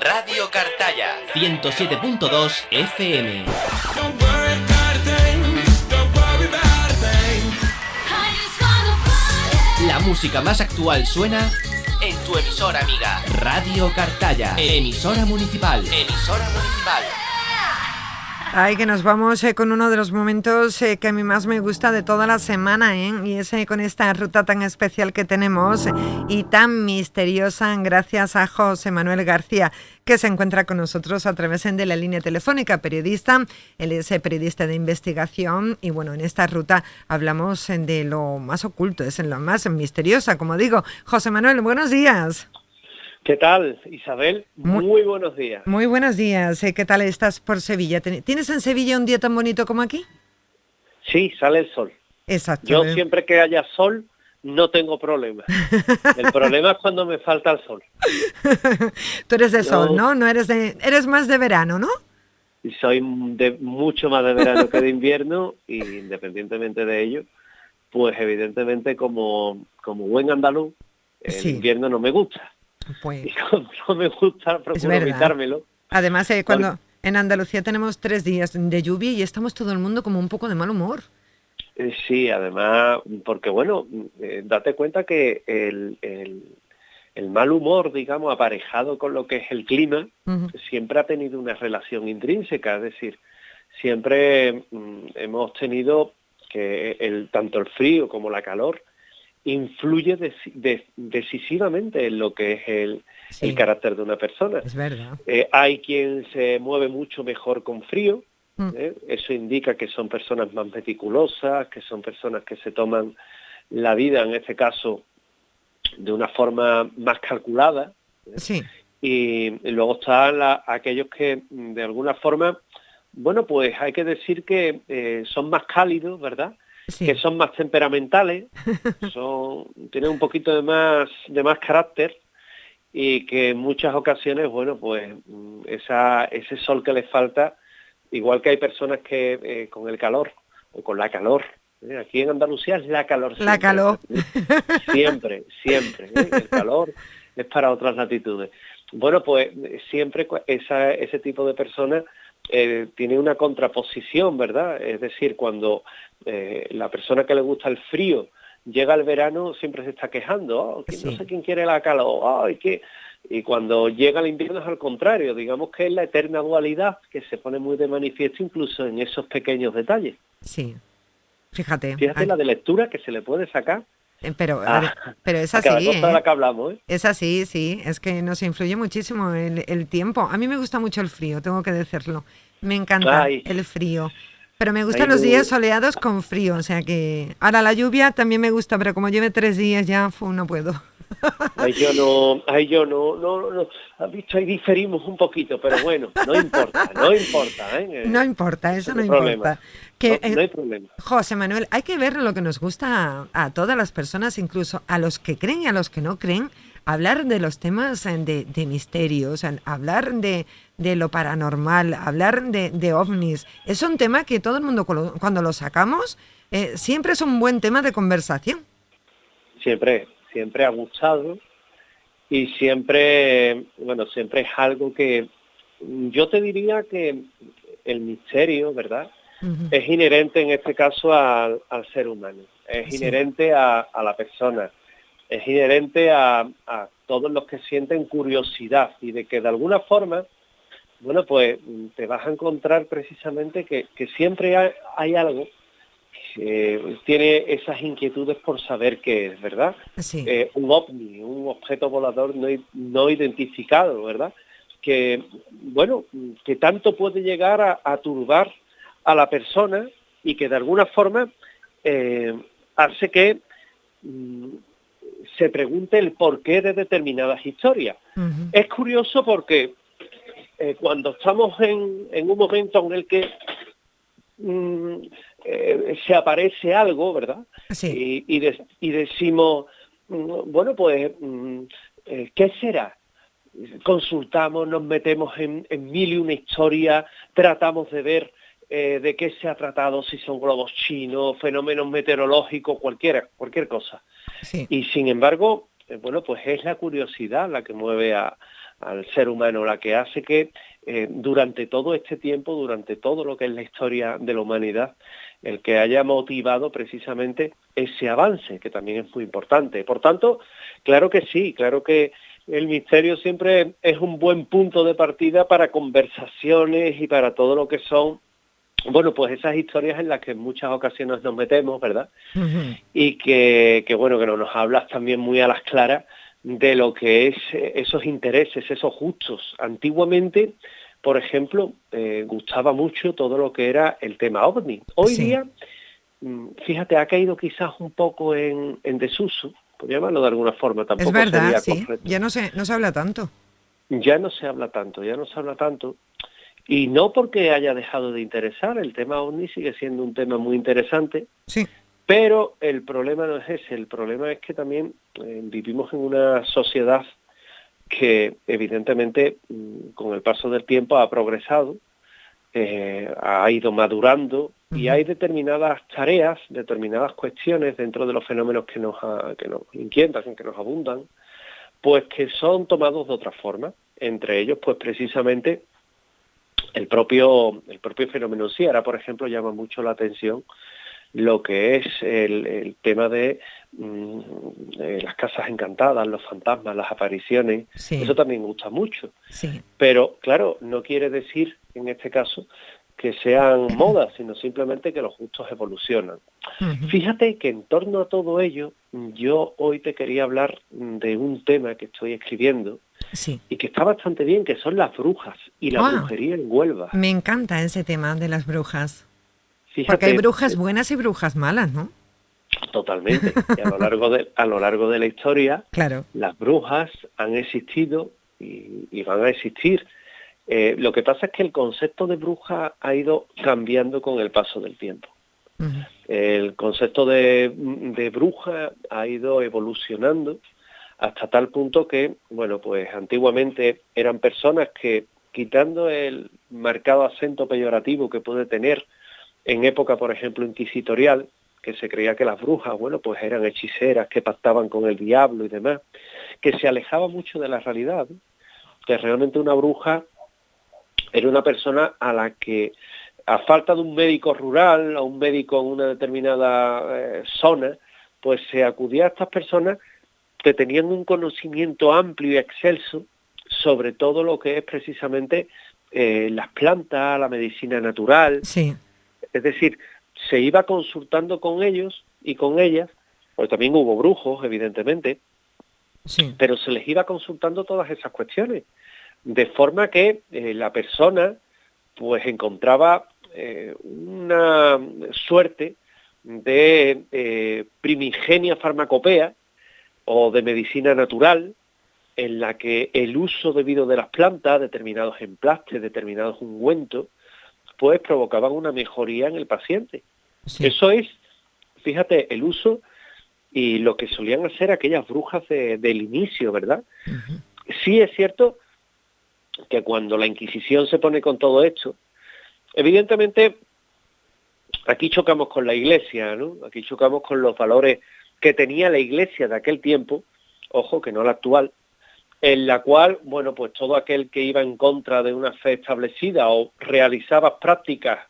Radio Cartaya, 107.2 FM. La música más actual suena en tu emisora amiga. Radio Cartaya, emisora municipal. Emisora municipal. Ay, que nos vamos con uno de los momentos que a mí más me gusta de toda la semana, y es con esta ruta tan especial que tenemos y tan misteriosa, gracias a José Manuel García, que se encuentra con nosotros a través de la línea telefónica, periodista. Él es periodista de investigación y bueno, en esta ruta hablamos de lo más oculto, es en lo más misteriosa, como digo. José Manuel, buenos días. ¿Qué tal, Isabel? Muy buenos días. Muy buenos días. ¿Qué tal estás por Sevilla? ¿Tienes en Sevilla un día tan bonito como aquí? Sí, sale el sol. Exacto. Yo siempre que haya sol no tengo problema. El problema es cuando me falta el sol. Tú eres de sol, ¿no? No eres más de verano, ¿no? Soy mucho más de verano que de invierno y independientemente de ello, pues evidentemente como buen andaluz, el invierno no me gusta. Pues, y como no me gusta, procuro evitármelo. Además, cuando en Andalucía tenemos 3 días de lluvia y estamos todo el mundo como un poco de mal humor. Sí, además, porque bueno, date cuenta que el mal humor, digamos, aparejado con lo que es el clima, siempre ha tenido una relación intrínseca, es decir, siempre hemos tenido que tanto el frío como la calor influye decisivamente en lo que es el carácter de una persona. Es verdad. Hay quien se mueve mucho mejor con frío, eso indica que son personas más meticulosas, que son personas que se toman la vida, en este caso, de una forma más calculada. Sí. Y luego están aquellos que, de alguna forma, bueno, pues hay que decir que son más cálidos, ¿verdad? Sí. Que son más temperamentales, tienen un poquito de más carácter y que en muchas ocasiones, bueno, pues ese sol que les falta, igual que hay personas que con el calor o con la calor, aquí en Andalucía es la calor. Siempre, la calor. Siempre. El calor es para otras latitudes. Bueno, pues siempre ese tipo de personas tiene una contraposición, ¿verdad? Es decir, cuando la persona que le gusta el frío llega al verano, siempre se está quejando, que no sé quién quiere la calor, y cuando llega el invierno es al contrario, digamos que es la eterna dualidad que se pone muy de manifiesto incluso en esos pequeños detalles. Sí, fíjate la de lectura que se le puede sacar. Pero es así, cada cosa de la que hablamos, Es así, sí, es que nos influye muchísimo el tiempo. A mí me gusta mucho el frío, tengo que decirlo. Me encanta el frío. Pero me gustan los días soleados con frío, o sea que... Ahora la lluvia también me gusta, pero como lleve 3 días ya, no puedo. Yo no. Has visto, ahí diferimos un poquito, pero bueno, no importa. No importa, eso no importa. No hay problema. José Manuel, hay que ver lo que nos gusta a todas las personas, incluso a los que creen y a los que no creen, hablar de los temas de misterio, o sea, hablar de lo paranormal, hablar de ovnis. Es un tema que todo el mundo cuando lo sacamos, siempre es un buen tema de conversación. Siempre ha gustado y siempre es algo que yo te diría que el misterio, ¿verdad? Uh-huh. Es inherente en este caso al ser humano, es inherente a la persona, es inherente a todos los que sienten curiosidad y de que de alguna forma, bueno, pues te vas a encontrar precisamente que siempre hay algo que tiene esas inquietudes por saber qué es, ¿verdad? Sí. Un ovni, un objeto volador no identificado, ¿verdad? Que, bueno, que tanto puede llegar a turbar a la persona y que de alguna forma hace que se pregunte el porqué de determinadas historias. Uh-huh. Es curioso porque cuando estamos en un momento en el que se aparece algo, ¿verdad? Sí. Y decimos, bueno, pues, ¿qué será? Consultamos, nos metemos en 1000 y una historias, tratamos de ver de qué se ha tratado, si son globos chinos, fenómenos meteorológicos, cualquier cosa. Sí. Y sin embargo, bueno, pues es la curiosidad la que mueve al ser humano, la que hace que durante todo este tiempo, durante todo lo que es la historia de la humanidad, el que haya motivado precisamente ese avance, que también es muy importante. Por tanto, claro que sí, claro que el misterio siempre es un buen punto de partida para conversaciones y para todo lo que son, bueno, pues esas historias en las que en muchas ocasiones nos metemos, ¿verdad? Ujú. Y que bueno, que nos hablas también muy a las claras de lo que es esos intereses, esos gustos. Antiguamente, por ejemplo, gustaba mucho todo lo que era el tema ovni. Hoy Sí, día, fíjate, ha caído quizás un poco en desuso, por llamarlo de alguna forma, es tampoco verdad, sería sí. correcto. Ya no se habla tanto. Ya no se habla tanto, ya no se habla tanto. Y no porque haya dejado de interesar, el tema ovni sigue siendo un tema muy interesante, Sí, pero el problema no es ese, el problema es que también vivimos en una sociedad que evidentemente con el paso del tiempo ha progresado, ha ido madurando y ujú, hay determinadas tareas, determinadas cuestiones dentro de los fenómenos que nos inquietan, que nos abundan, pues que son tomados de otra forma. Entre ellos, pues precisamente el propio fenómeno en sí. Ahora, por ejemplo, llama mucho la atención lo que es el tema de las casas encantadas, los fantasmas, las apariciones. sí, Eso también gusta mucho. sí. Pero, claro, no quiere decir, en este caso, que sean modas, sino simplemente que los gustos evolucionan. Ujú. Fíjate que en torno a todo ello, yo hoy te quería hablar de un tema que estoy escribiendo Sí. y que está bastante bien, que son las brujas y la Ah, brujería en Huelva. me encanta ese tema de las brujas. Porque hay Fíjate, brujas buenas y brujas malas, ¿no? totalmente. Y a lo largo de la historia, Claro. las brujas han existido y van a existir. Lo que pasa es que el concepto de bruja ha ido cambiando con el paso del tiempo. Ujú. El concepto de bruja ha ido evolucionando hasta tal punto que, bueno, pues antiguamente eran personas que, quitando el marcado acento peyorativo que puede tener en época, por ejemplo, inquisitorial, que se creía que las brujas, bueno, pues eran hechiceras que pactaban con el diablo y demás, que se alejaba mucho de la realidad, ¿no? Que realmente una bruja era una persona a la que, a falta de un médico rural o un médico en una determinada zona, pues se acudía a estas personas que tenían un conocimiento amplio y excelso sobre todo lo que es precisamente las plantas, la medicina natural. Sí, Es decir, se iba consultando con ellos y con ellas, porque también hubo brujos, evidentemente, sí. pero se les iba consultando todas esas cuestiones, de forma que la persona pues encontraba una suerte de primigenia farmacopea o de medicina natural, en la que el uso debido de las plantas, determinados emplastes, determinados ungüentos, pues provocaban una mejoría en el paciente. Sí. Eso es, fíjate, el uso y lo que solían hacer aquellas brujas del inicio, ¿verdad? Ujú. Sí es cierto que cuando la Inquisición se pone con todo esto, evidentemente aquí chocamos con la Iglesia, ¿no? Aquí chocamos con los valores que tenía la Iglesia de aquel tiempo, ojo, que no la actual, en la cual, bueno, pues todo aquel que iba en contra de una fe establecida o realizaba prácticas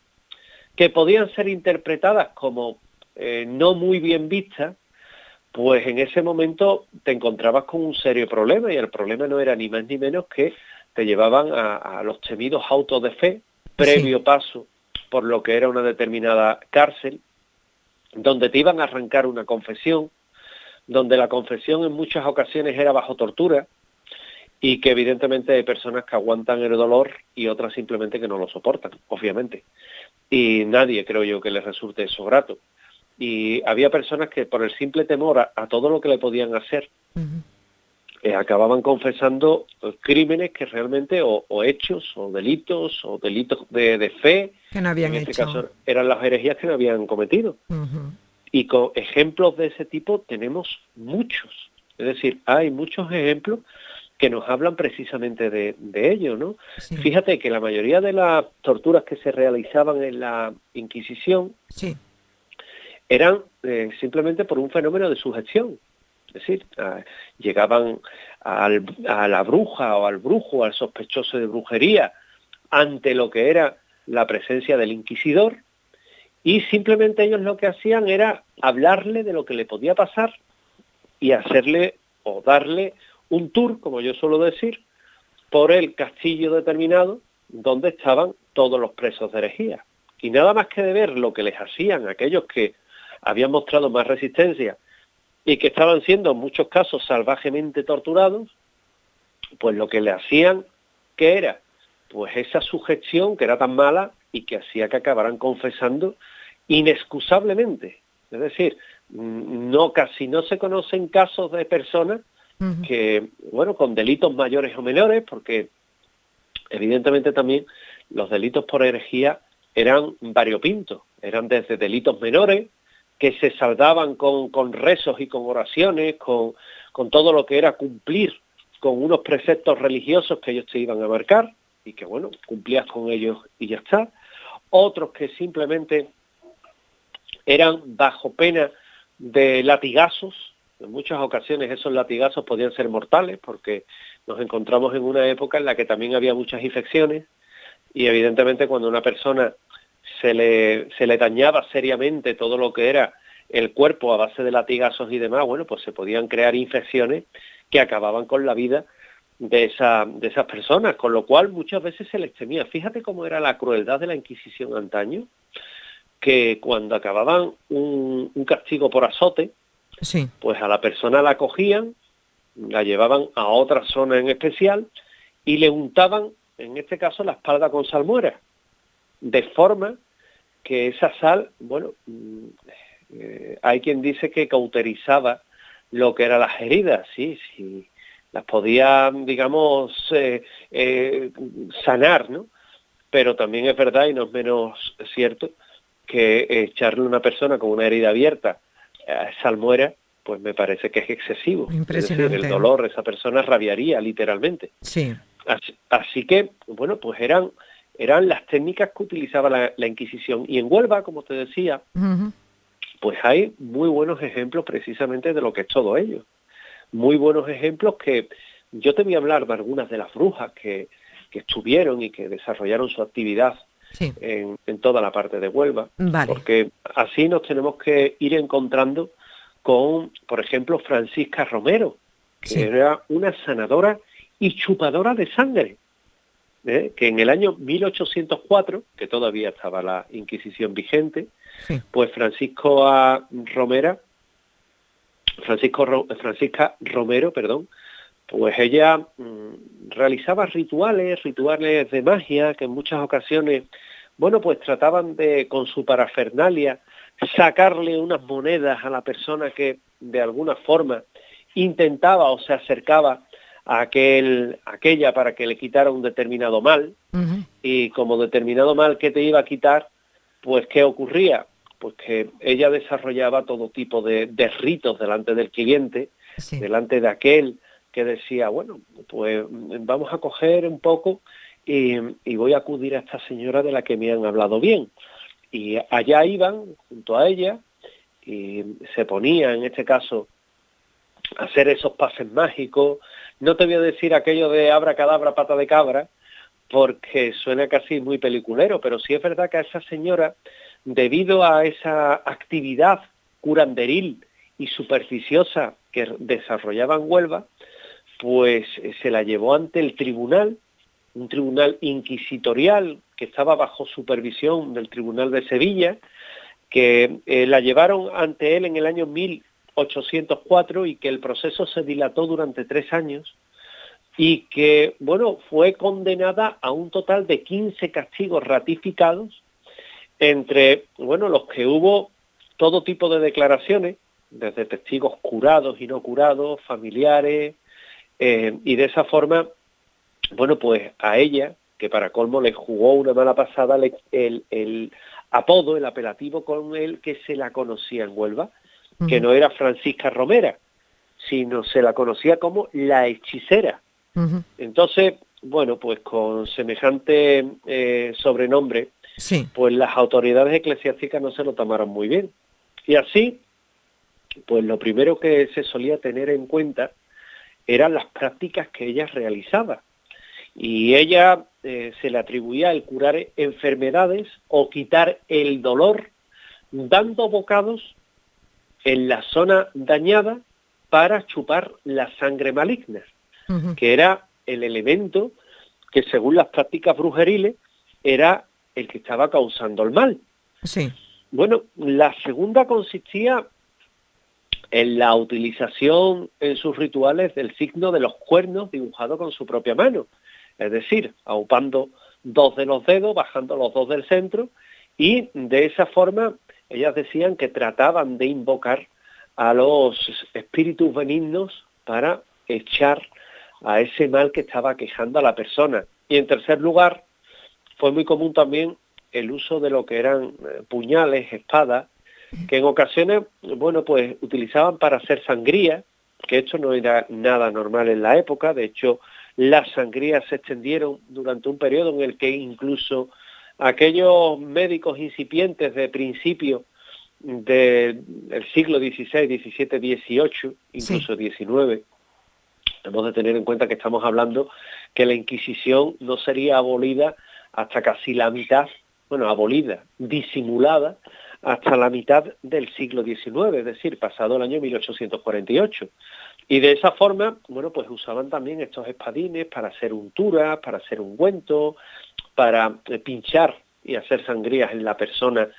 que podían ser interpretadas como no muy bien vistas, pues en ese momento te encontrabas con un serio problema, y el problema no era ni más ni menos que te llevaban a los temidos autos de fe, Sí, previo paso por lo que era una determinada cárcel, donde te iban a arrancar una confesión, donde la confesión en muchas ocasiones era bajo tortura, y que evidentemente hay personas que aguantan el dolor y otras simplemente que no lo soportan, obviamente. Y nadie, creo yo, que les resulte eso grato. Y había personas que por el simple temor a todo lo que le podían hacer, ujú. acababan confesando crímenes que realmente, o hechos, o delitos de fe, Que no que en habían este hecho. caso eran las herejías que no habían cometido. Ujú. Y con ejemplos de ese tipo tenemos muchos. Es decir, hay muchos ejemplos que nos hablan precisamente de ello, ¿no? Sí, Fíjate que la mayoría de las torturas que se realizaban en la Inquisición sí. eran simplemente por un fenómeno de sugestión. Es decir, llegaban a la bruja o al brujo, al sospechoso de brujería, ante lo que era la presencia del inquisidor, y simplemente ellos lo que hacían era hablarle de lo que le podía pasar y hacerle o darle un tour, como yo suelo decir, por el castillo determinado donde estaban todos los presos de herejía. Y nada más que de ver lo que les hacían aquellos que habían mostrado más resistencia y que estaban siendo en muchos casos salvajemente torturados, pues lo que le hacían, ¿qué era? Pues esa sugestión que era tan mala y que hacía que acabaran confesando inexcusablemente. Es decir, casi no se conocen casos de personas que, bueno, con delitos mayores o menores, porque evidentemente también los delitos por herejía eran variopintos, eran desde delitos menores, que se saldaban con rezos y con oraciones, con todo lo que era cumplir con unos preceptos religiosos que ellos te iban a marcar, y que, bueno, cumplías con ellos y ya está. Otros que simplemente eran bajo pena de latigazos. En muchas ocasiones esos latigazos podían ser mortales, porque nos encontramos en una época en la que también había muchas infecciones, y evidentemente cuando a una persona se le dañaba seriamente todo lo que era el cuerpo a base de latigazos y demás, bueno, pues se podían crear infecciones que acababan con la vida de esas personas, con lo cual muchas veces se les temía. Fíjate cómo era la crueldad de la Inquisición antaño, que cuando acababan un castigo por azote, sí, pues a la persona la cogían, la llevaban a otra zona en especial y le untaban, en este caso, la espalda con salmuera, de forma que esa sal, bueno, hay quien dice que cauterizaba lo que eran las heridas, sí, las podía, digamos, sanar, ¿no? Pero también es verdad, y no es menos cierto, que echarle a una persona con una herida abierta salmuera, pues me parece que es excesivo. Impresionante. Es decir, el dolor, esa persona rabiaría literalmente. Sí. Así que, bueno, pues eran las técnicas que utilizaba la Inquisición. Y en Huelva, como te decía, pues hay muy buenos ejemplos precisamente de lo que es todo ello. Muy buenos ejemplos que yo te voy a hablar de algunas de las brujas que estuvieron y que desarrollaron su actividad sí. en toda la parte de Huelva, vale. Porque así nos tenemos que ir encontrando con, por ejemplo, Francisca Romero, que sí. era una sanadora y chupadora de sangre, que en el año 1804, que todavía estaba la Inquisición vigente, sí. pues Francisca Romero, pues ella realizaba rituales de magia que en muchas ocasiones, bueno, pues trataban de, con su parafernalia, sacarle unas monedas a la persona que de alguna forma intentaba o se acercaba a aquella para que le quitara un determinado mal, y como determinado mal que te iba a quitar, pues ¿qué ocurría? Pues que ella desarrollaba todo tipo de ritos delante del cliente, sí. delante de aquel que decía, bueno, pues vamos a coger un poco y voy a acudir a esta señora de la que me han hablado bien. Y allá iban junto a ella y se ponía, en este caso, a hacer esos pases mágicos. No te voy a decir aquello de abracadabra, pata de cabra, porque suena casi muy peliculero, pero sí es verdad que a esa señora, debido a esa actividad curanderil y supersticiosa que desarrollaba en Huelva, pues se la llevó ante el tribunal, un tribunal inquisitorial que estaba bajo supervisión del Tribunal de Sevilla, que la llevaron ante él en el año 1804 y que el proceso se dilató durante 3 años y que, bueno, fue condenada a un total de 15 castigos ratificados, entre, bueno, los que hubo todo tipo de declaraciones, desde testigos curados y no curados, familiares, y de esa forma, bueno, pues a ella, que para colmo le jugó una mala pasada, el apodo, el apelativo con el que se la conocía en Huelva, que no era Francisca Romera, sino se la conocía como la hechicera. Entonces, bueno, pues con semejante sobrenombre, sí. pues las autoridades eclesiásticas no se lo tomaron muy bien. Y así, pues lo primero que se solía tener en cuenta eran las prácticas que ella realizaba. Y ella se le atribuía el curar enfermedades o quitar el dolor dando bocados en la zona dañada para chupar la sangre maligna, que era el elemento que según las prácticas brujeriles era el que estaba causando el mal. Sí. Bueno, la segunda consistía en la utilización en sus rituales del signo de los cuernos dibujado con su propia mano, es decir, aupando 2 de los dedos, bajando los 2 del centro, y de esa forma ellas decían que trataban de invocar a los espíritus benignos para echar a ese mal que estaba aquejando a la persona. Y en tercer lugar, fue muy común también el uso de lo que eran puñales, espadas, que en ocasiones, bueno, pues utilizaban para hacer sangría, que esto no era nada normal en la época. De hecho, las sangrías se extendieron durante un periodo en el que incluso aquellos médicos incipientes de principio del siglo XVI, XVII, XVIII, incluso XIX, hemos de tener en cuenta que estamos hablando que la Inquisición no sería abolida hasta casi la mitad, bueno, abolida, disimulada, hasta la mitad del siglo XIX, es decir, pasado el año 1848. Y de esa forma, bueno, pues usaban también estos espadines para hacer unturas, para hacer ungüentos, para pinchar y hacer sangrías en la persona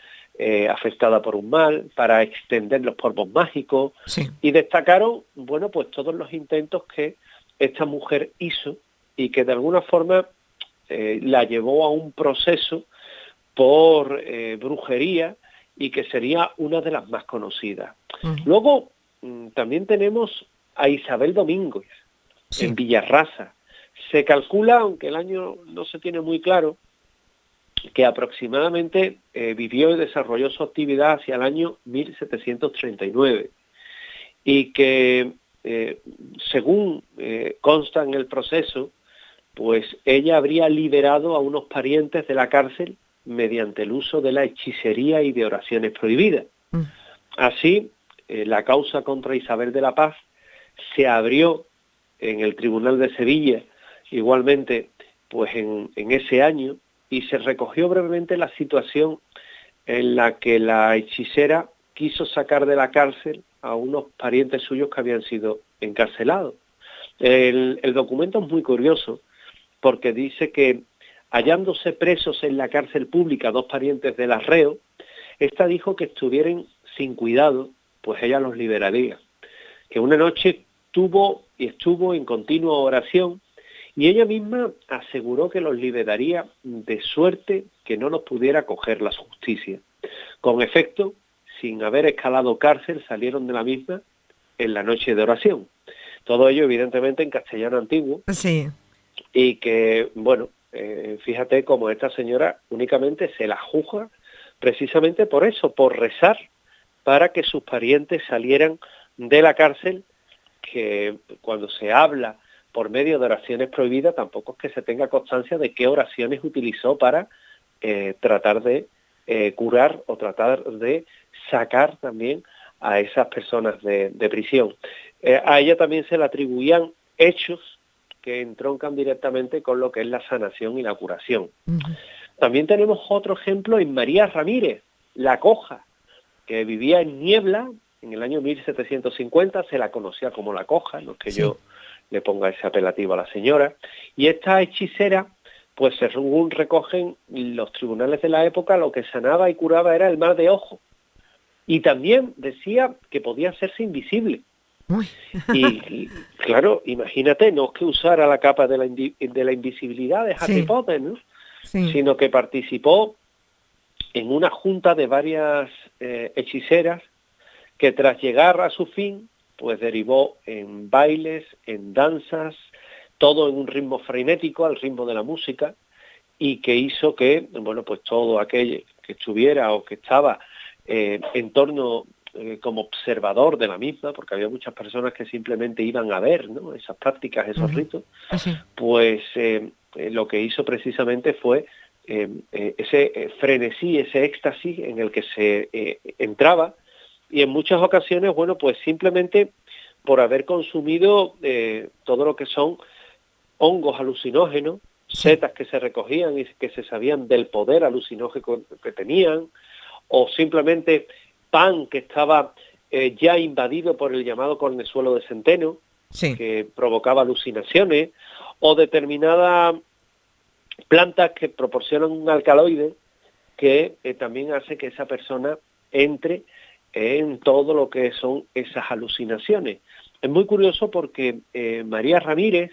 afectada por un mal, para extender los polvos mágicos. Sí. Y destacaron, bueno, pues todos los intentos que esta mujer hizo y que de alguna forma la llevó a un proceso por brujería y que sería una de las más conocidas. Luego también tenemos a Isabel Domínguez, en Villarrasa. Se calcula, aunque el año no se tiene muy claro, que aproximadamente vivió y desarrolló su actividad hacia el año 1739 y que, según consta en el proceso, pues ella habría liberado a unos parientes de la cárcel mediante el uso de la hechicería y de oraciones prohibidas. Así, la causa contra Isabel de la Paz se abrió en el Tribunal de Sevilla, igualmente pues en ese año, y se recogió brevemente la situación en la que la hechicera quiso sacar de la cárcel a unos parientes suyos que habían sido encarcelados. El documento es muy curioso porque dice que, hallándose presos en la cárcel pública 2 parientes del arreo, esta dijo que estuvieran sin cuidado, pues ella los liberaría. Que una noche estuvo en continua oración y ella misma aseguró que los liberaría de suerte que no los pudiera coger la justicia. Con efecto, sin haber escalado cárcel, salieron de la misma en la noche de oración. Todo ello, evidentemente, en castellano antiguo. Sí. Y que, bueno, fíjate cómo esta señora únicamente se la juzga precisamente por eso, por rezar para que sus parientes salieran de la cárcel, que cuando se habla por medio de oraciones prohibidas tampoco es que se tenga constancia de qué oraciones utilizó para tratar de curar o tratar de sacar también a esas personas de prisión. A ella también se le atribuían hechos que entroncan directamente con lo que es la sanación y la curación. También tenemos otro ejemplo en María Ramírez, la coja, que vivía en Niebla en el año 1750, se la conocía como la coja, no es que yo le ponga ese apelativo a la señora, y esta hechicera, pues según recogen los tribunales de la época, lo que sanaba y curaba era el mal de ojo, y también decía que podía hacerse invisible. Y claro, imagínate, no es que usara la capa de la invisibilidad de Harry Potter, ¿no? Sino que participó en una junta de varias hechiceras que tras llegar a su fin, pues derivó en bailes, en danzas, todo en un ritmo frenético, al ritmo de la música, y que hizo que, bueno, pues todo aquel que estuviera o que estaba en torno como observador de la misma, porque había muchas personas que simplemente iban a ver, ¿no?, esas prácticas, esos ritos, pues lo que hizo precisamente fue ese frenesí, ese éxtasis en el que se entraba y en muchas ocasiones, bueno, pues simplemente por haber consumido todo lo que son hongos alucinógenos, setas que se recogían y que se sabían del poder alucinógeno que tenían, o simplemente pan que estaba ya invadido por el llamado cornezuelo de centeno, que provocaba alucinaciones, o determinadas plantas que proporcionan un alcaloide que también hace que esa persona entre en todo lo que son esas alucinaciones. Es muy curioso porque María Ramírez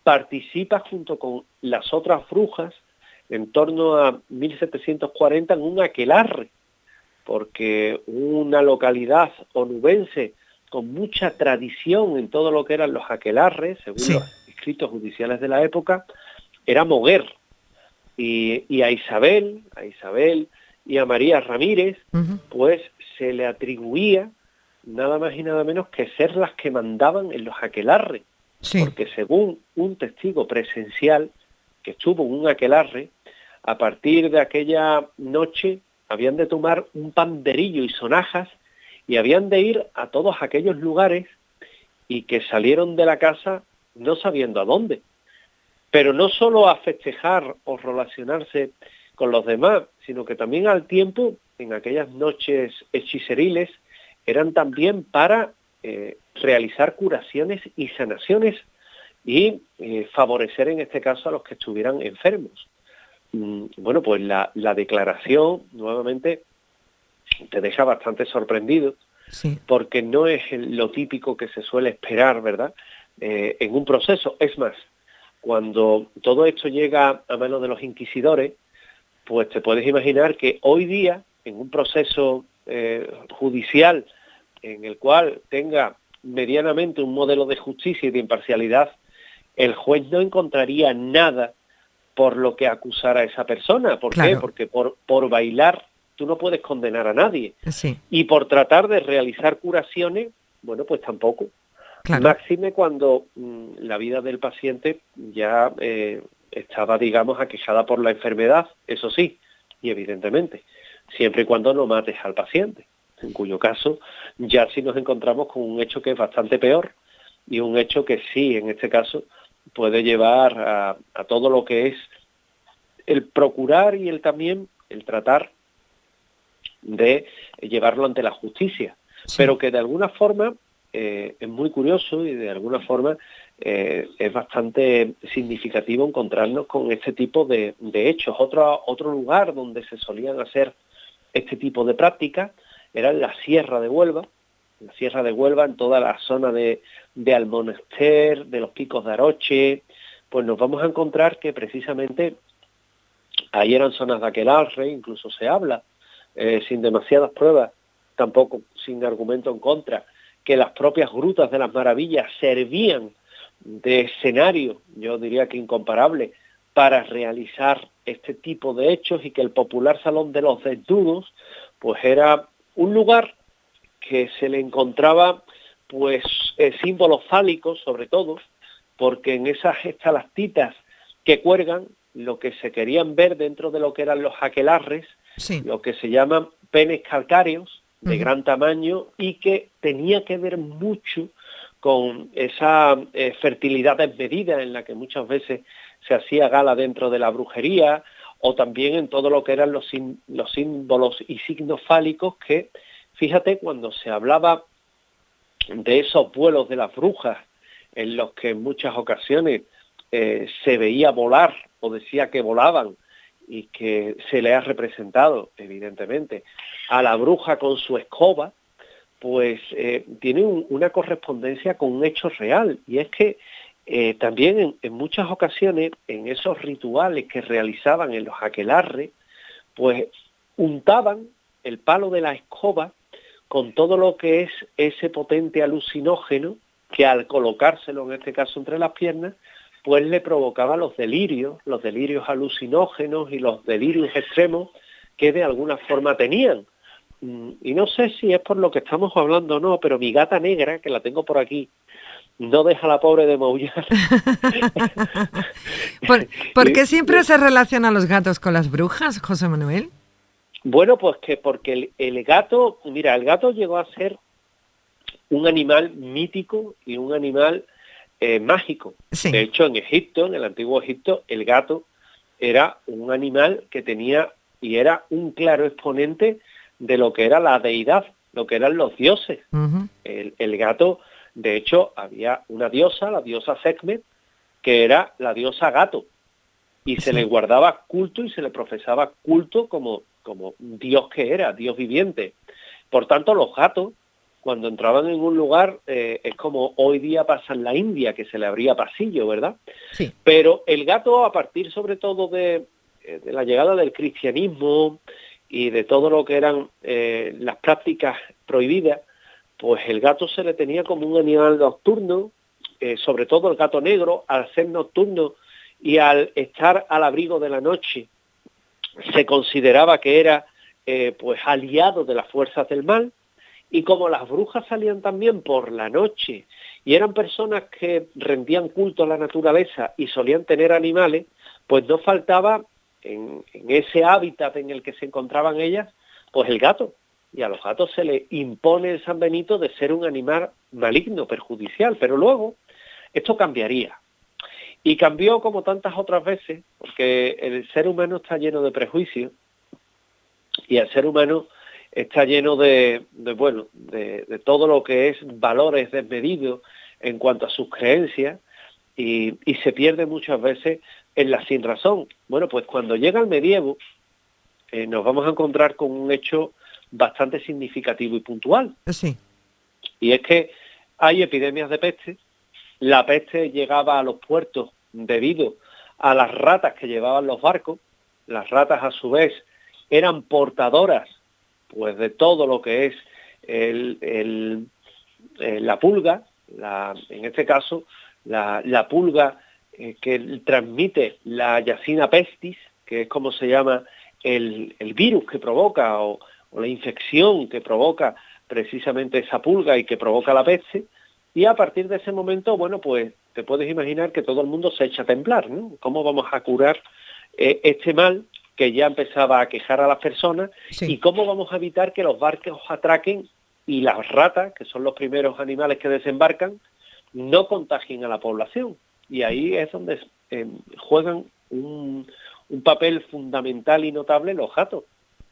participa junto con las otras brujas en torno a 1740 en un aquelarre, porque una localidad onubense con mucha tradición en todo lo que eran los aquelarres, según los escritos judiciales de la época, era Moguer. Y a Isabel y a María Ramírez, pues se le atribuía nada más y nada menos que ser las que mandaban en los aquelarres, porque según un testigo presencial que estuvo en un aquelarre, a partir de aquella noche habían de tomar un panderillo y sonajas y habían de ir a todos aquellos lugares y que salieron de la casa no sabiendo a dónde. Pero no solo a festejar o relacionarse con los demás, sino que también al tiempo, en aquellas noches hechiceriles, eran también para realizar curaciones y sanaciones y favorecer en este caso a los que estuvieran enfermos. Bueno, pues la declaración, nuevamente, te deja bastante sorprendido, porque no es lo típico que se suele esperar, ¿verdad?, en un proceso. Es más, cuando todo esto llega a manos de los inquisidores, pues te puedes imaginar que hoy día, en un proceso judicial en el cual tenga medianamente un modelo de justicia y de imparcialidad, el juez no encontraría nada por lo que acusar a esa persona. ¿Por qué? Porque por bailar tú no puedes condenar a nadie. Y por tratar de realizar curaciones, bueno, pues tampoco. Máxime cuando la vida del paciente ya estaba, digamos, aquejada por la enfermedad, eso sí, y evidentemente, siempre y cuando no mates al paciente, en cuyo caso ya sí nos encontramos con un hecho que es bastante peor y un hecho que sí, en este caso, puede llevar a todo lo que es el procurar y el tratar de llevarlo ante la justicia, pero que de alguna forma es muy curioso y de alguna forma es bastante significativo encontrarnos con este tipo de hechos. Otro lugar donde se solían hacer este tipo de prácticas era en la Sierra de Huelva, en toda la zona de Almonester, de los Picos de Aroche. Pues nos vamos a encontrar que precisamente ahí eran zonas de aquelarre, incluso se habla, sin demasiadas pruebas, tampoco sin argumento en contra, que las propias grutas de las maravillas servían de escenario, yo diría que incomparable, para realizar este tipo de hechos, y que el popular Salón de los Desnudos pues era un lugar que se le encontraba pues símbolos fálicos, sobre todo, porque en esas estalactitas que cuelgan, lo que se querían ver dentro de lo que eran los aquelarres, lo que se llaman penes calcáreos, de gran tamaño, y que tenía que ver mucho con esa fertilidad desmedida en la que muchas veces se hacía gala dentro de la brujería, o también en todo lo que eran los símbolos y signos fálicos que, fíjate, cuando se hablaba de esos vuelos de las brujas, en los que en muchas ocasiones se veía volar, o decía que volaban, y que se le ha representado, evidentemente, a la bruja con su escoba, pues tiene una correspondencia con un hecho real. Y es que también en muchas ocasiones, en esos rituales que realizaban en los aquelarres, pues untaban el palo de la escoba con todo lo que es ese potente alucinógeno, que al colocárselo, en este caso entre las piernas, pues le provocaba los delirios alucinógenos y los delirios extremos que de alguna forma tenían. Y no sé si es por lo que estamos hablando o no, pero mi gata negra, que la tengo por aquí, no deja a la pobre de maullar. ¿Por qué siempre se relacionan los gatos con las brujas, José Manuel? Bueno, pues que porque el gato, mira, el gato llegó a ser un animal mítico y un animal mágico. Sí. De hecho, en Egipto, en el antiguo Egipto, el gato era un animal que tenía y era un claro exponente de lo que era la deidad, lo que eran los dioses. Uh-huh. El gato, de hecho, había una diosa, la diosa Sekhmet, que era la diosa gato, y se le guardaba culto y se le profesaba culto como Dios que era, Dios viviente. Por tanto, los gatos, cuando entraban en un lugar, es como hoy día pasa en la India, que se le abría pasillo, ¿verdad? Sí. Pero el gato, a partir sobre todo de la llegada del cristianismo y de todo lo que eran las prácticas prohibidas, pues el gato se le tenía como un animal nocturno, sobre todo el gato negro, al ser nocturno y al estar al abrigo de la noche, se consideraba que era pues aliado de las fuerzas del mal. Y como las brujas salían también por la noche y eran personas que rendían culto a la naturaleza y solían tener animales, pues no faltaba en ese hábitat en el que se encontraban ellas, pues el gato. Y a los gatos se le impone en San Benito de ser un animal maligno, perjudicial, pero luego esto cambiaría. Y cambió como tantas otras veces, porque el ser humano está lleno de prejuicios y el ser humano está lleno de todo lo que es valores desmedidos en cuanto a sus creencias y se pierde muchas veces en la sinrazón. Bueno, pues cuando llega el medievo nos vamos a encontrar con un hecho bastante significativo y puntual. Sí. Y es que hay epidemias de peste. La peste llegaba a los puertos debido a las ratas que llevaban los barcos. Las ratas, a su vez, eran portadoras pues de todo lo que es la pulga, en este caso, la pulga que transmite la Yersinia pestis, que es como se llama el virus que provoca o la infección que provoca precisamente esa pulga y que provoca la peste. Y a partir de ese momento, bueno, pues te puedes imaginar que todo el mundo se echa a temblar, ¿no? ¿Cómo vamos a curar este mal que ya empezaba a quejar a las personas? Sí. ¿Y cómo vamos a evitar que los barcos atraquen y las ratas, que son los primeros animales que desembarcan, no contagien a la población? Y ahí es donde juegan un papel fundamental y notable los gatos,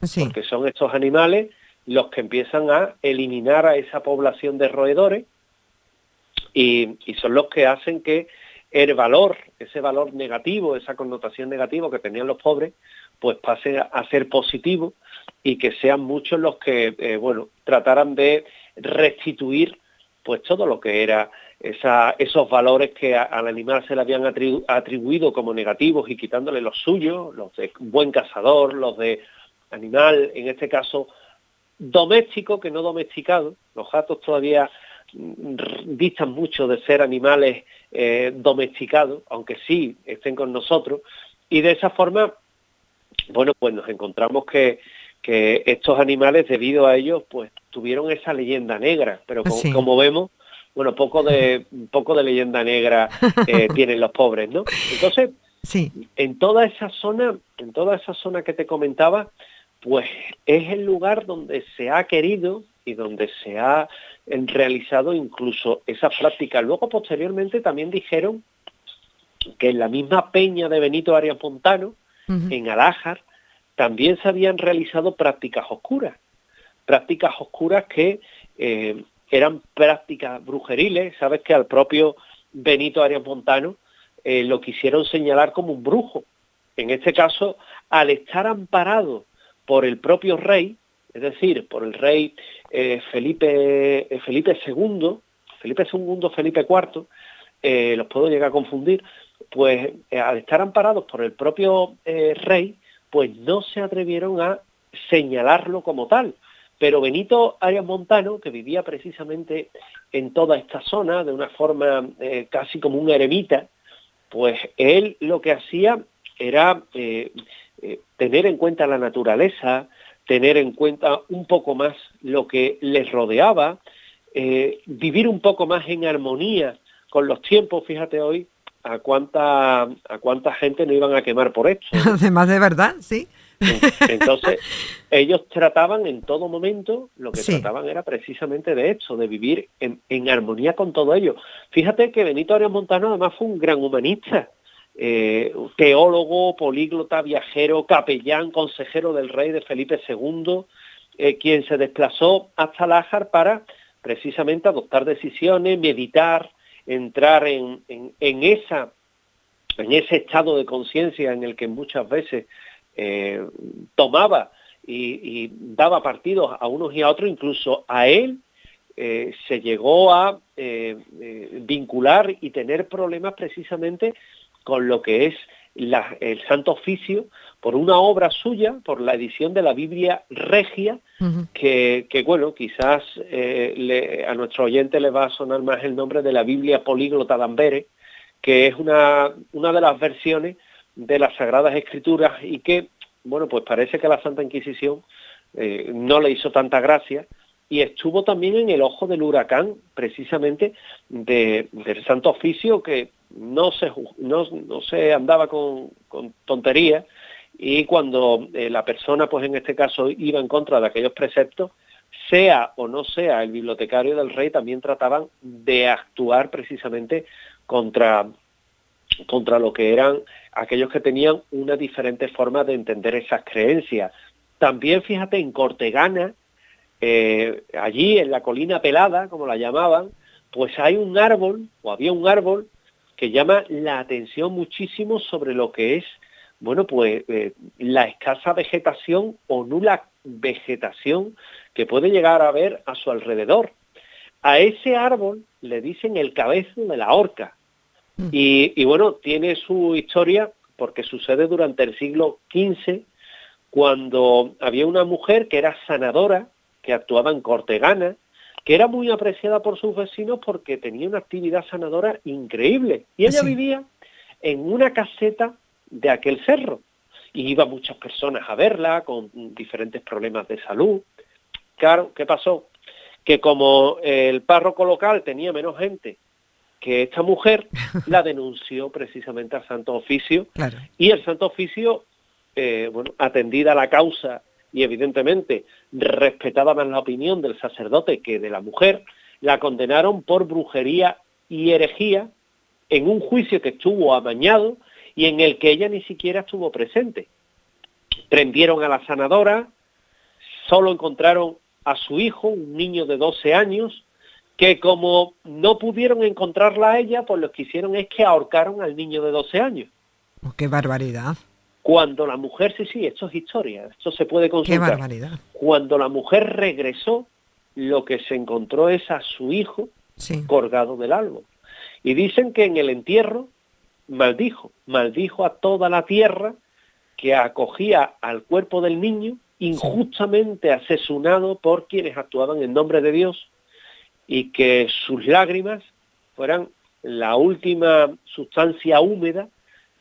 Sí. porque son estos animales los que empiezan a eliminar a esa población de roedores y son los que hacen que ese valor negativo, esa connotación negativa que tenían los pobres, pues pase a ser positivo y que sean muchos los que, trataran de restituir pues todo lo que era esos valores que al animal se le habían atribuido como negativos y quitándole los suyos, los de buen cazador, los de animal, en este caso, doméstico que no domesticado. Los gatos todavía distan mucho de ser animales domesticados, aunque sí estén con nosotros, y de esa forma, bueno, pues nos encontramos que estos animales, debido a ellos, pues tuvieron esa leyenda negra, pero como vemos, bueno, poco de leyenda negra tienen los pobres, ¿no? Entonces, sí, en toda esa zona que te comentaba, pues es el lugar donde se ha querido y donde se ha realizado incluso esas prácticas. Luego, posteriormente, también dijeron que en la misma peña de Benito Arias Montano, en Alájar, también se habían realizado prácticas oscuras que eran prácticas brujeriles. Sabes que al propio Benito Arias Montano lo quisieron señalar como un brujo. En este caso, al estar amparado por el propio rey, es decir, por el rey Felipe II, Felipe IV, los puedo llegar a confundir, pues al estar amparados por el propio rey, pues no se atrevieron a señalarlo como tal. Pero Benito Arias Montano, que vivía precisamente en toda esta zona, de una forma casi como un eremita, pues él lo que hacía era tener en cuenta la naturaleza, tener en cuenta un poco más lo que les rodeaba, vivir un poco más en armonía con los tiempos. Fíjate hoy a cuánta gente no iban a quemar por esto, ¿no? Además de verdad, sí. Entonces, ellos trataban en todo momento, lo que Sí. trataban era precisamente de esto, de vivir en armonía con todo ello. Fíjate que Benito Arias Montano además fue un gran humanista, teólogo, políglota, viajero, capellán, consejero del rey de Felipe II, quien se desplazó hasta Lájar para precisamente adoptar decisiones, meditar, entrar en ese estado de conciencia en el que muchas veces tomaba y daba partidos a unos y a otros, incluso a él se llegó a vincular y tener problemas precisamente con lo que es el Santo Oficio, por una obra suya, por la edición de la Biblia Regia, Ujú. que bueno, quizás a nuestro oyente le va a sonar más el nombre de la Biblia Políglota de Amberes, que es una de las versiones de las Sagradas Escrituras y que, bueno, pues parece que la Santa Inquisición no le hizo tanta gracia y estuvo también en el ojo del huracán, precisamente del Santo Oficio, que no se andaba con tonterías, y cuando la persona, pues en este caso, iba en contra de aquellos preceptos, sea o no sea el bibliotecario del rey, también trataban de actuar precisamente contra lo que eran aquellos que tenían una diferente forma de entender esas creencias. También, fíjate, en Cortegana, allí en la colina pelada, como la llamaban, pues hay un árbol, o había un árbol, que llama la atención muchísimo sobre lo que es, bueno, pues la escasa vegetación o nula vegetación que puede llegar a haber a su alrededor. A ese árbol le dicen el cabezo de la horca. Y bueno, tiene su historia porque sucede durante el siglo XV, cuando había una mujer que era sanadora, que actuaba en Cortegana, que era muy apreciada por sus vecinos porque tenía una actividad sanadora increíble. Y ella Sí. vivía en una caseta de aquel cerro. Y iban muchas personas a verla con diferentes problemas de salud. Claro, ¿qué pasó? Que como el párroco local tenía menos gente que esta mujer, la denunció precisamente al Santo Oficio, Claro. y el Santo Oficio, bueno, atendida la causa y evidentemente respetada más la opinión del sacerdote que de la mujer, la condenaron por brujería y herejía en un juicio que estuvo amañado y en el que ella ni siquiera estuvo presente. Prendieron a la sanadora, solo encontraron a su hijo, un niño de 12 años, que como no pudieron encontrarla a ella, pues lo que hicieron es que ahorcaron al niño de 12 años. Oh, qué barbaridad. Cuando la mujer, sí, esto es historia, esto se puede Qué consultar. barbaridad. Cuando la mujer regresó, lo que se encontró es a su hijo Sí. colgado del árbol. Y dicen que en el entierro maldijo a toda la tierra que acogía al cuerpo del niño, injustamente asesinado por quienes actuaban en nombre de Dios, y que sus lágrimas fueran la última sustancia húmeda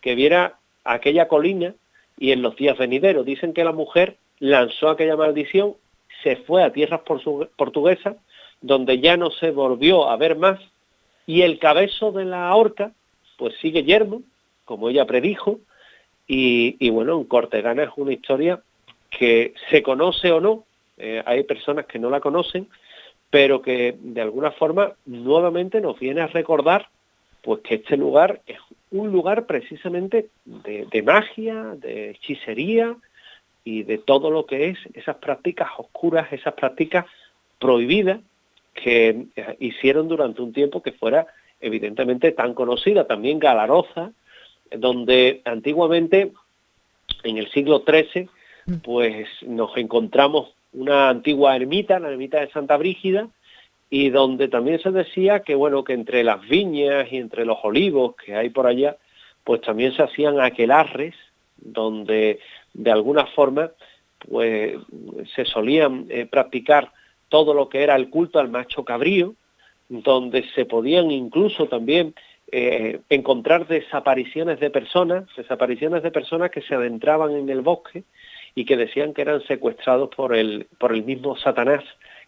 que viera aquella colina y en los días venideros. Dicen que la mujer lanzó aquella maldición, se fue a tierras portuguesas, donde ya no se volvió a ver más, y el cabezo de la horca pues sigue yermo, como ella predijo, y bueno, en Cortegana es una historia que se conoce o no, hay personas que no la conocen, pero que de alguna forma nuevamente nos viene a recordar pues que este lugar es un lugar precisamente de magia, de hechicería y de todo lo que es esas prácticas oscuras, esas prácticas prohibidas que hicieron durante un tiempo que fuera evidentemente tan conocida, también Galaroza, donde antiguamente en el siglo XIII pues nos encontramos una antigua ermita, la ermita de Santa Brígida, y donde también se decía que bueno, que entre las viñas y entre los olivos que hay por allá, pues también se hacían aquelarres, donde de alguna forma pues se solían practicar todo lo que era el culto al macho cabrío, donde se podían incluso también encontrar desapariciones de personas que se adentraban en el bosque y que decían que eran secuestrados por el mismo Satanás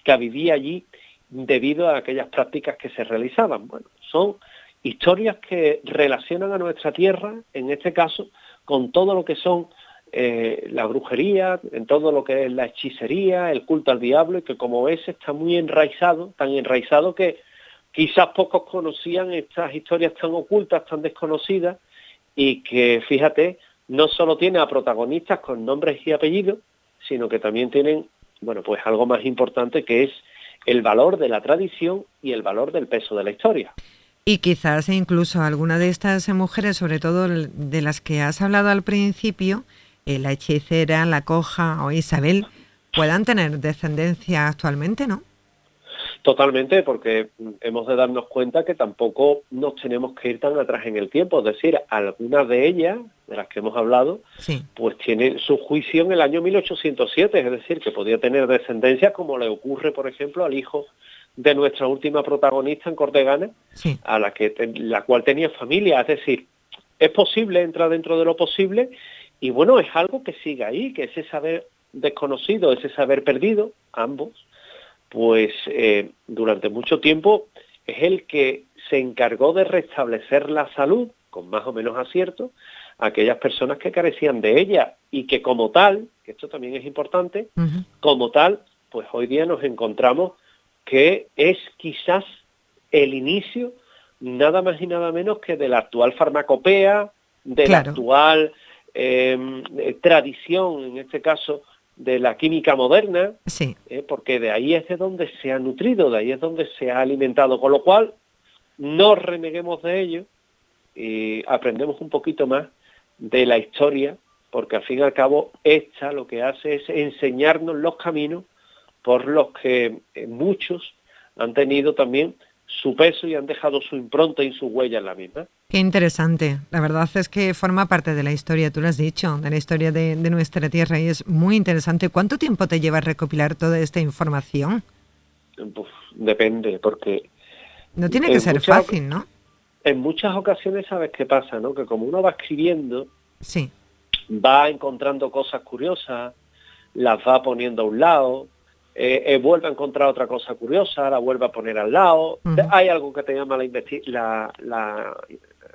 que vivía allí debido a aquellas prácticas que se realizaban. Bueno, son historias que relacionan a nuestra tierra, en este caso, con todo lo que son la brujería, en todo lo que es la hechicería, el culto al diablo, y que como ves está muy enraizado, tan enraizado que quizás pocos conocían estas historias tan ocultas, tan desconocidas, y que, fíjate, no solo tiene a protagonistas con nombres y apellidos, sino que también tienen, bueno, pues algo más importante, que es el valor de la tradición y el valor del peso de la historia. Y quizás incluso alguna de estas mujeres, sobre todo de las que has hablado al principio, la hechicera, la coja o Isabel, puedan tener descendencia actualmente, ¿no? Totalmente, porque hemos de darnos cuenta que tampoco nos tenemos que ir tan atrás en el tiempo. Es decir, algunas de ellas, de las que hemos hablado, sí, pues tienen su juicio en el año 1807, es decir, que podía tener descendencia, como le ocurre, por ejemplo, al hijo de nuestra última protagonista en Cortegana, sí, a la cual tenía familia. Es decir, es posible, entra dentro de lo posible, y bueno, es algo que sigue ahí, que ese saber desconocido, ese saber perdido, ambos, pues durante mucho tiempo es el que se encargó de restablecer la salud, con más o menos acierto, a aquellas personas que carecían de ella, y que como tal, que esto también es importante, como tal, pues hoy día nos encontramos que es quizás el inicio, nada más y nada menos que de la actual farmacopea, de la actual tradición, en este caso, de la química moderna, sí, porque de ahí es de donde se ha nutrido, de ahí es donde se ha alimentado, con lo cual no reneguemos de ello y aprendemos un poquito más de la historia, porque al fin y al cabo esta lo que hace es enseñarnos los caminos por los que muchos han tenido también su peso y han dejado su impronta y su huella en la misma. Qué interesante. La verdad es que forma parte de la historia, tú lo has dicho, de la historia de nuestra tierra, y es muy interesante. ¿Cuánto tiempo te lleva recopilar toda esta información? Pues depende, porque no tiene que ser fácil, ¿no? En muchas ocasiones, ¿sabes qué pasa, no? Que como uno va escribiendo, sí, va encontrando cosas curiosas, las va poniendo a un lado, vuelve a encontrar otra cosa curiosa, la vuelve a poner al lado. Hay algo que te llama la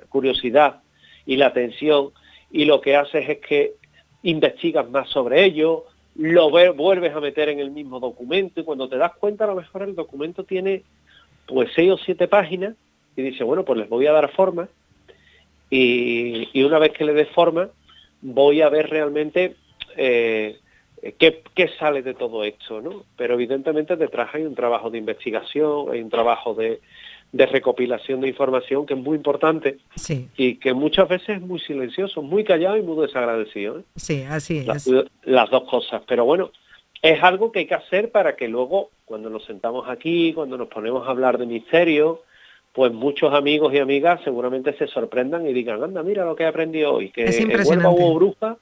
curiosidad y la atención, y lo que haces es que investigas más sobre ello, vuelves a meter en el mismo documento, y cuando te das cuenta, a lo mejor el documento tiene pues 6 o 7 páginas, y dice, bueno, pues les voy a dar forma, y una vez que le dé forma, voy a ver realmente qué sale de todo esto, ¿no? Pero evidentemente detrás hay un trabajo de investigación, hay un trabajo de recopilación de información que es muy importante, sí, y que muchas veces es muy silencioso, muy callado y muy desagradecido, ¿eh? Sí, así es. Las dos cosas, pero bueno, es algo que hay que hacer para que luego, cuando nos sentamos aquí, cuando nos ponemos a hablar de misterio, pues muchos amigos y amigas seguramente se sorprendan y digan, anda, mira lo que he aprendido hoy, que en Huelva hubo brujas,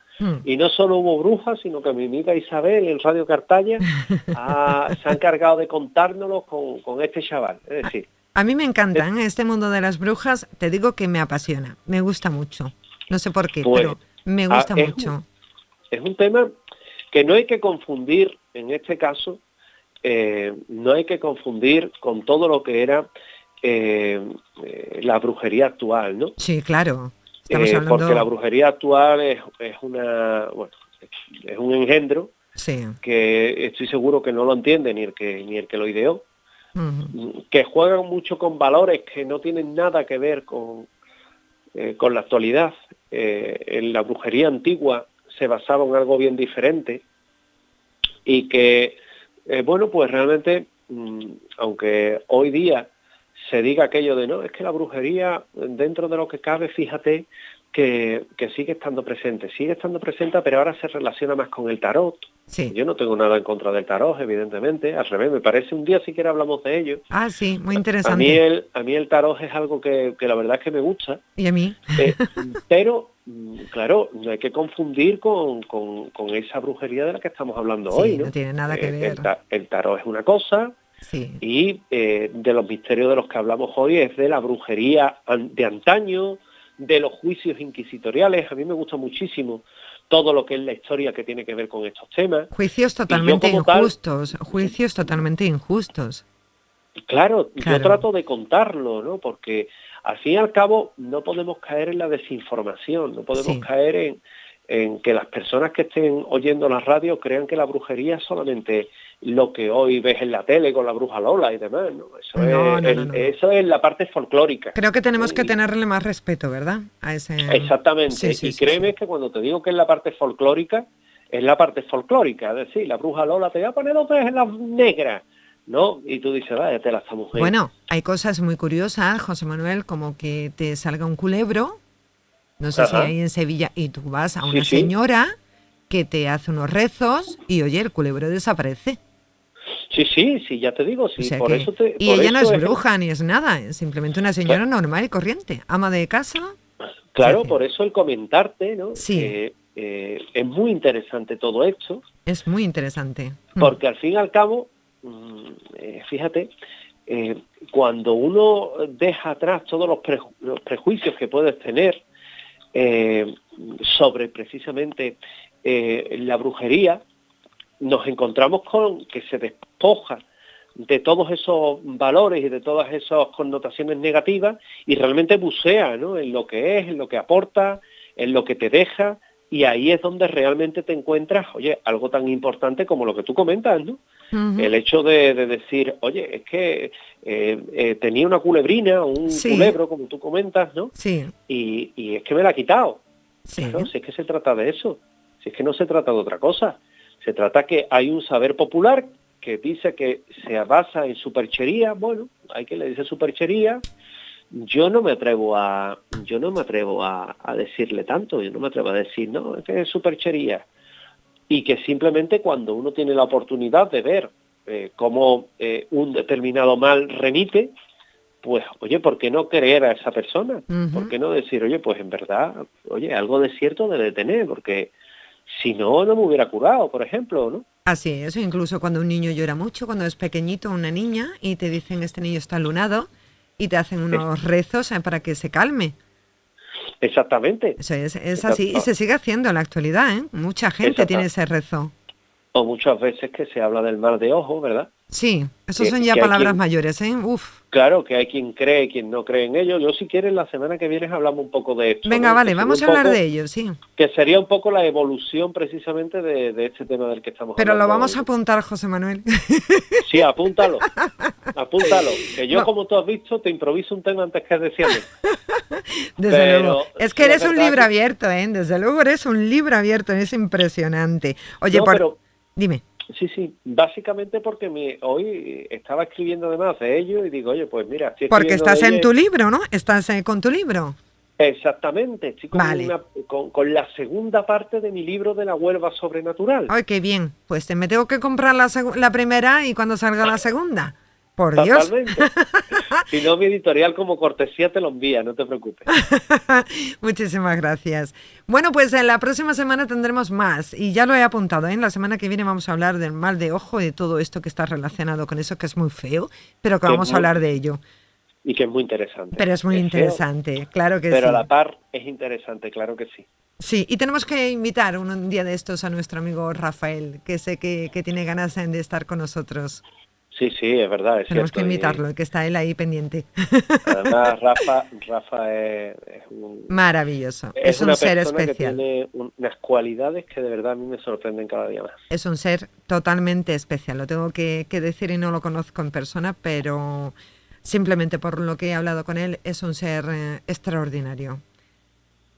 y no solo hubo brujas, sino que mi amiga Isabel en Radio Cartaya se ha encargado de contárnoslo con este chaval. Es decir, a mí me encantan, este mundo de las brujas, te digo que me apasiona, me gusta mucho. No sé por qué, pero me gusta mucho. Es un tema que no hay que confundir, en este caso, no hay que confundir con todo lo que era la brujería actual, ¿no? Sí, claro. Estamos hablando... Porque la brujería actual es un engendro, sí, que estoy seguro que no lo entiende ni el que lo ideó, que juegan mucho con valores que no tienen nada que ver con la actualidad. En la brujería antigua se basaba en algo bien diferente, y que, bueno, pues realmente, aunque hoy día se diga aquello de, no, es que la brujería, dentro de lo que cabe, fíjate que sigue estando presente, pero ahora se relaciona más con el tarot. Sí. Yo no tengo nada en contra del tarot, evidentemente, al revés, me parece, un día siquiera hablamos de ello. Ah, sí, muy interesante. A mí el tarot es algo que la verdad es que me gusta. Y a mí. Pero, claro, no hay que confundir con esa brujería de la que estamos hablando hoy, ¿no? No tiene nada que ver. El tarot es una cosa, sí, y de los misterios de los que hablamos hoy es de la brujería de antaño, de los juicios inquisitoriales. A mí me gusta muchísimo todo lo que es la historia que tiene que ver con estos temas. Juicios totalmente injustos, totalmente injustos. Claro, yo trato de contarlo, ¿no? Porque al fin y al cabo no podemos caer en la desinformación, no podemos caer en que las personas que estén oyendo la radio crean que la brujería es solamente lo que hoy ves en la tele con la bruja Lola y demás, ¿no? Eso es la parte folclórica. Creo que tenemos que tenerle más respeto, ¿verdad? A ese... Exactamente, sí, créeme que cuando te digo que es la parte folclórica, es la parte folclórica, es decir, la bruja Lola te va a poner 2 veces en la negra, ¿no? Y tú dices, vaya, te la esta mujer. Bueno, hay cosas muy curiosas, José Manuel, como que te salga un culebro, no sé si hay en Sevilla, y tú vas a una señora que te hace unos rezos y, oye, el culebro desaparece. Sí, ya te digo, sí, o sea por que, eso te... Y por ella no eso es bruja ni es nada, es simplemente una señora normal y corriente, ama de casa. Claro, o sea que, por eso el comentarte, ¿no? Sí. Es muy interesante todo esto. Es muy interesante. Porque al fin y al cabo, fíjate, cuando uno deja atrás todos los prejuicios que puedes tener sobre precisamente la brujería, nos encontramos con que se despoja de todos esos valores y de todas esas connotaciones negativas y realmente bucea, ¿no? En lo que es, en lo que aporta, en lo que te deja, y ahí es donde realmente te encuentras, oye, algo tan importante como lo que tú comentas, ¿no? Uh-huh. El hecho de decir, oye, es que tenía una culebrina o un culebro, como tú comentas, ¿no? Sí. Y es que me la ha quitado. Sí. Claro, si es que se trata de eso, si es que no se trata de otra cosa. Se trata que hay un saber popular que dice que se basa en superchería. Bueno, hay quien le dice superchería. Yo no me atrevo a decirle tanto. Yo no me atrevo a decir, no, es que es superchería. Y que simplemente cuando uno tiene la oportunidad de ver cómo un determinado mal remite, pues, oye, ¿por qué no creer a esa persona? Uh-huh. ¿Por qué no decir, oye, pues en verdad, oye, algo de cierto debe tener? Porque si no, no me hubiera curado, por ejemplo, ¿no? Así es, incluso cuando un niño llora mucho, cuando es pequeñito, una niña, y te dicen este niño está lunado, y te hacen unos rezos para que se calme. Exactamente. Eso es así, y se sigue haciendo en la actualidad, ¿eh? Mucha gente tiene ese rezo. O muchas veces que se habla del mal de ojo, ¿verdad? Sí, eso son ya palabras mayores, ¿eh? Uf. Claro, que hay quien cree, quien no cree en ello. Yo, si quieres, la semana que viene hablamos un poco de esto. Venga, ¿no? Vale, vamos a hablar de ello, sí. Que sería un poco la evolución precisamente de este tema del que estamos hablando. Pero lo vamos a apuntar, José Manuel. Sí, apúntalo. Apúntalo. Que yo, como tú has visto, te improviso un tema antes que decirme. Desde luego. Es que eres un libro abierto, ¿eh? Desde luego eres un libro abierto, es impresionante. Oye, no, dime. Sí, básicamente porque hoy estaba escribiendo además de ello y digo, oye, pues mira... Estoy porque estás en tu libro, ¿no? Estás con tu libro. Exactamente, estoy con la segunda parte de mi libro de la Huelva Sobrenatural. ¡Ay, qué bien! Pues me tengo que comprar la primera y cuando salga la segunda. Por Totalmente. Dios. Si no, mi editorial como cortesía te lo envía, no te preocupes. Muchísimas gracias. Bueno, pues en la próxima semana tendremos más y ya lo he apuntado, ¿eh? La semana que viene vamos a hablar del mal de ojo y de todo esto que está relacionado con eso, que es muy feo, pero que vamos a hablar de ello. Y que es muy interesante. Pero es muy interesante, feo, claro que sí. Pero a la par es interesante, claro que sí. Sí, y tenemos que invitar un día de estos a nuestro amigo Rafael, que sé que tiene ganas de estar con nosotros. Sí, es verdad. Tenemos que invitarlo, que está él ahí pendiente. Además, Rafa es un... maravilloso. Es un ser especial. Que tiene unas cualidades que de verdad a mí me sorprenden cada día más. Es un ser totalmente especial. Lo tengo que decir y no lo conozco en persona, pero simplemente por lo que he hablado con él, es un ser extraordinario.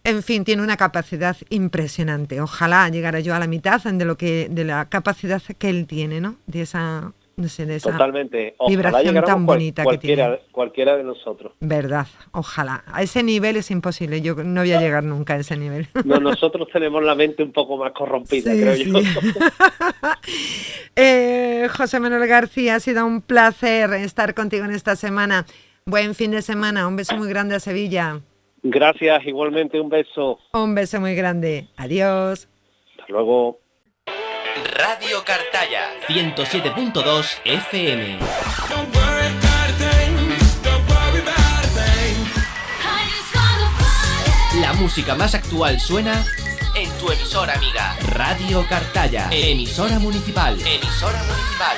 En fin, tiene una capacidad impresionante. Ojalá llegara yo a la mitad de la capacidad que él tiene, ¿no? De esa... No sé, de esa totalmente. Vibración tan bonita que tiene. Cualquiera de nosotros. Verdad, ojalá. A ese nivel es imposible, yo no voy a llegar nunca a ese nivel. No, nosotros tenemos la mente un poco más corrompida, sí, creo yo. José Manuel García, ha sido un placer estar contigo en esta semana. Buen fin de semana, un beso muy grande a Sevilla. Gracias, igualmente un beso. Un beso muy grande, adiós. Hasta luego. Radio Cartaya, 107.2 FM. La música más actual suena en tu emisora amiga. Radio Cartaya, emisora municipal. Emisora municipal.